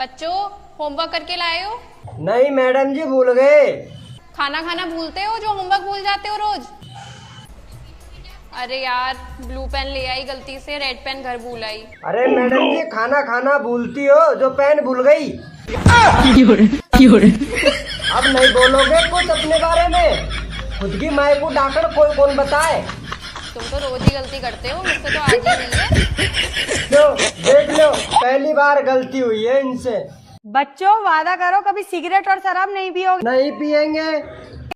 बच्चों होमवर्क करके लाए हो? नहीं मैडम जी, भूल गए। खाना खाना भूलते हो जो होमवर्क भूल जाते हो रोज। अरे यार, ब्लू पेन ले आई गलती से, रेड पेन घर भूल आई। अरे मैडम जी, खाना खाना भूलती हो जो पेन भूल गई। अब नहीं बोलोगे कुछ अपने बारे में? खुद की माई को डांटकर कोई कौन बताए। तुम तो रोज ही गलती करते हो, मुझसे तो आज ही नहीं है। लो देख लो, पहली बार गलती हुई है इनसे। बच्चों वादा करो कभी सिगरेट और शराब नहीं पियोगे। नहीं पियेंगे।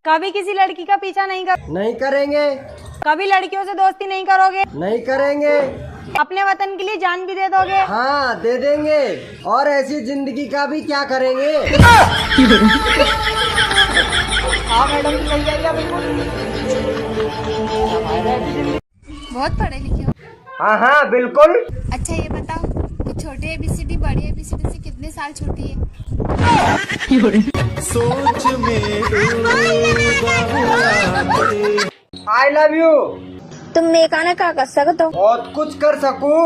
कभी किसी लड़की का पीछा नहीं नहीं करेंगे। कभी लड़कियों से दोस्ती नहीं करोगे। नहीं करेंगे। अपने वतन के लिए जान भी दे दोगे। हाँ दे देंगे। और ऐसी जिंदगी का भी क्या करेंगे। हाँ मैडम जी, सही आइडिया बिल्कुल। बहुत पढ़े लिखे हो। हाँ हाँ बिल्कुल। अच्छा ये बताओ कि छोटे एबीसीडी बड़े एबीसीडी से कितने साल छोटी है? सोच में आई लव यू। तुम मेकाना का कर सकते हो? बहुत कुछ कर सकूं।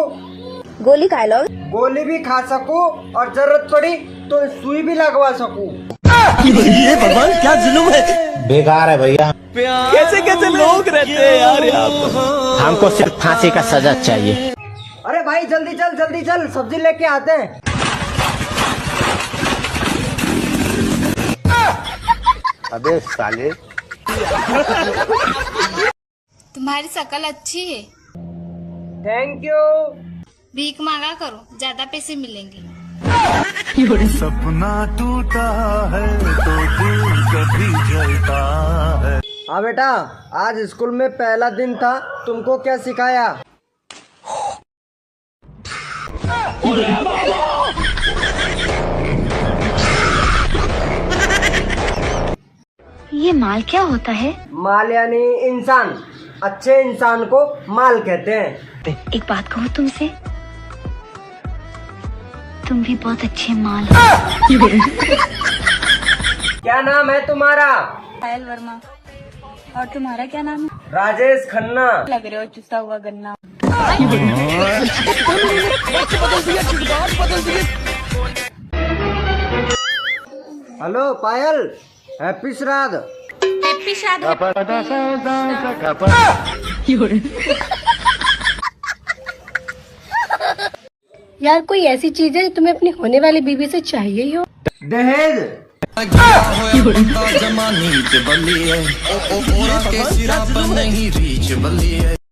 गोली खा लो। गोली भी खा सकूं और जरूरत पड़ी तो सुई भी लगवा सकूं। ये भगवान क्या जुल्म है। बेकार है भैया। कैसे कैसे लोग रहते हैं यार यहाँ पर। हमको सिर्फ फांसी का सजा चाहिए। अरे भाई जल्दी चल जल्दी चल, सब्जी लेके आते हैं। अबे साले। तुम्हारी शक्ल अच्छी है। Thank you. भीख मांगा करो, ज्यादा पैसे मिलेंगे। सपना टूटा है तो दिल कभी जलता है। हाँ बेटा, आज स्कूल में पहला दिन था, तुमको क्या सिखाया? ये माल क्या होता है? माल यानी इंसान। अच्छे इंसान को माल कहते हैं। एक बात कहूँ तुमसे, तुम भी बहुत अच्छे माल हो। क्या नाम है तुम्हारा? पायल वर्मा। और तुम्हारा क्या नाम है? राजेश खन्ना। लग रहे हो चुसा हुआ गन्ना। हेलो पायल, हैप्पी श्राद्ध। हैप्पी श्राद्ध। यार कोई ऐसी चीज है जो तुम्हें अपनी होने वाली बीवी से चाहिए ही हो? दहेज। जमानी बली है।